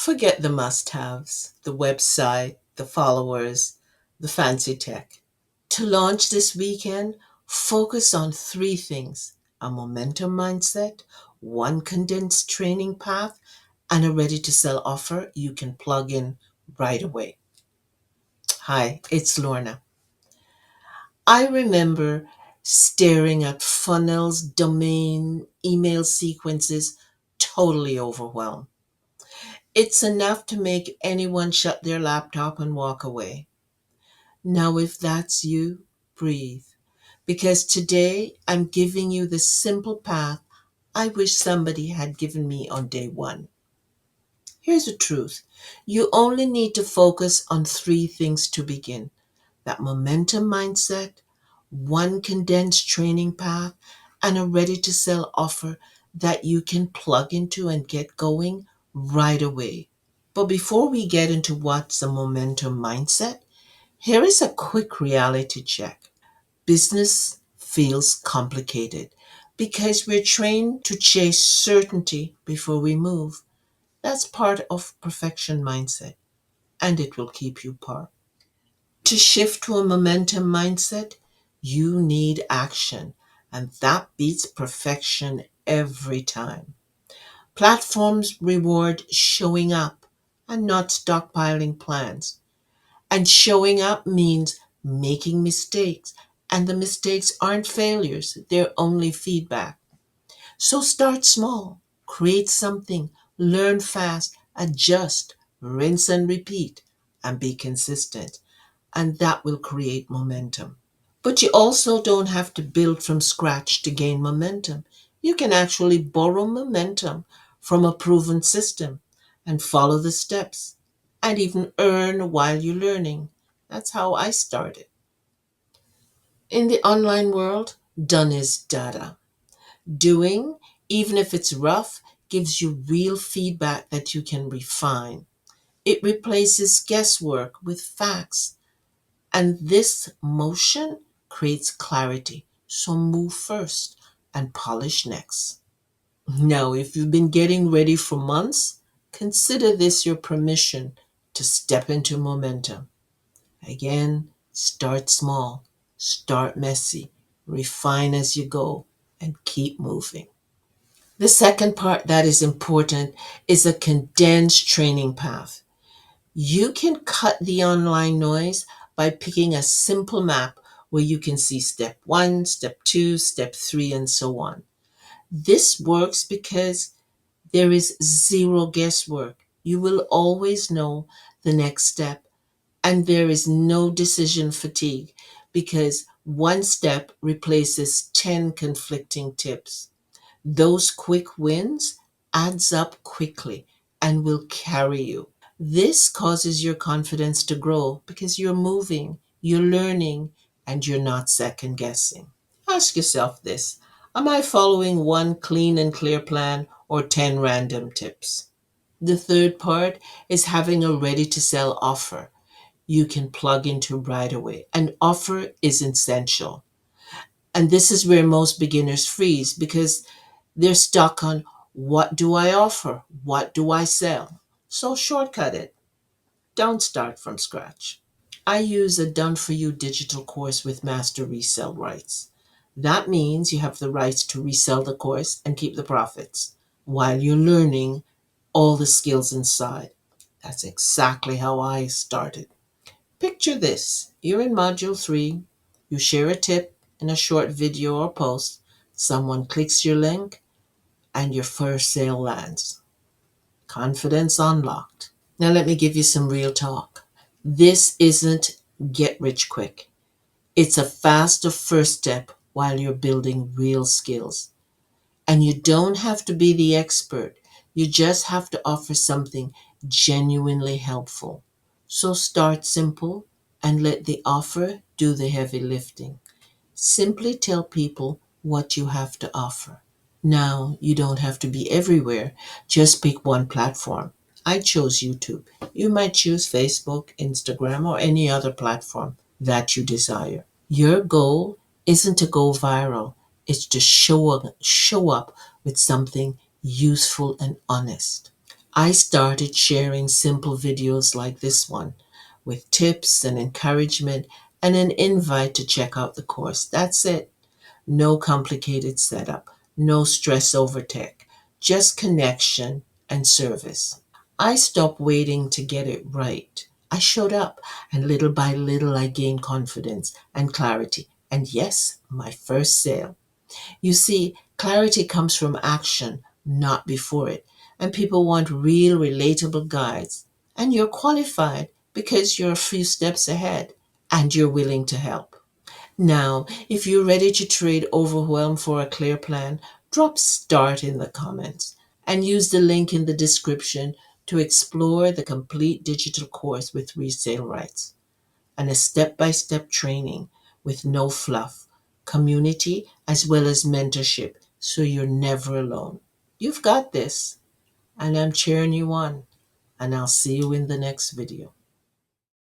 Forget the must haves, the website, the followers, the fancy tech. To launch this weekend, focus on three things: a momentum mindset, one condensed training path, and a ready to sell offer you can plug in right away. Hi, it's Lorna. I remember staring at funnels, domain, email sequences, totally overwhelmed. It's enough to make anyone shut their laptop and walk away. Now, if that's you, breathe. Because today I'm giving you the simple path I wish somebody had given me on day one. Here's the truth: you only need to focus on three things to begin: that momentum mindset, one condensed training path, and a ready to sell offer that you can plug into and get going right away. But before we get into what's a momentum mindset, here is a quick reality check. Business feels complicated because we're trained to chase certainty before we move. That's part of perfection mindset, and it will keep you parked. To shift to a momentum mindset, you need action, and that beats perfection every time. Platforms reward showing up and not stockpiling plans. And showing up means making mistakes, and the mistakes aren't failures, they're only feedback. So start small, create something, learn fast, adjust, rinse and repeat, and be consistent. And that will create momentum. But you also don't have to build from scratch to gain momentum. You can actually borrow momentum from a proven system and follow the steps and even earn while you're learning. That's how I started. In the online world, done is data. Doing, even if it's rough, gives you real feedback that you can refine. It replaces guesswork with facts. And this motion creates clarity. So move first and polish next. Now, if you've been getting ready for months, consider this your permission to step into momentum. Again, start small, start messy, refine as you go, and keep moving. The second part that is important is a condensed training path. You can cut the online noise by picking a simple map where you can see step one, step two, step three, and so on. This works because there is zero guesswork. You will always know the next step, and there is no decision fatigue because one step replaces 10 conflicting tips. Those quick wins adds up quickly and will carry you. This causes your confidence to grow because you're moving, you're learning, and you're not second guessing. Ask yourself this: am I following one clean and clear plan or 10 random tips? The third part is having a ready to sell offer you can plug into right away. An offer is essential. And this is where most beginners freeze because they're stuck on: what do I offer? What do I sell? So shortcut it. Don't start from scratch. I use a done for you digital course with master resell rights. That means you have the rights to resell the course and keep the profits while you're learning all the skills inside. That's exactly how I started. Picture this: you're in module 3, you share a tip in a short video or post, someone clicks your link, and your first sale lands. Confidence unlocked. Now, let me give you some real talk. This isn't get rich quick. It's a faster first step while you're building real skills. And you don't have to be the expert. You just have to offer something genuinely helpful. So start simple and let the offer do the heavy lifting. Simply tell people what you have to offer. Now, you don't have to be everywhere. Just pick one platform. I chose YouTube. You might choose Facebook, Instagram, or any other platform that you desire. Your goal isn't to go viral. It's to show up with something useful and honest. I started sharing simple videos like this one with tips and encouragement and an invite to check out the course. That's it. No complicated setup, no stress over tech, just connection and service. I stopped waiting to get it right. I showed up, and little by little, I gained confidence and clarity. And yes, my first sale. You see, clarity comes from action, not before it. And people want real, relatable guides. And you're qualified because you're a few steps ahead and you're willing to help. Now, if you're ready to trade overwhelm for a clear plan, drop start in the comments and use the link in the description to explore the complete digital course with resale rights and a step-by-step training with no fluff, community as well as mentorship so you're never alone. You've got this, and I'm cheering you on, and I'll see you in the next video.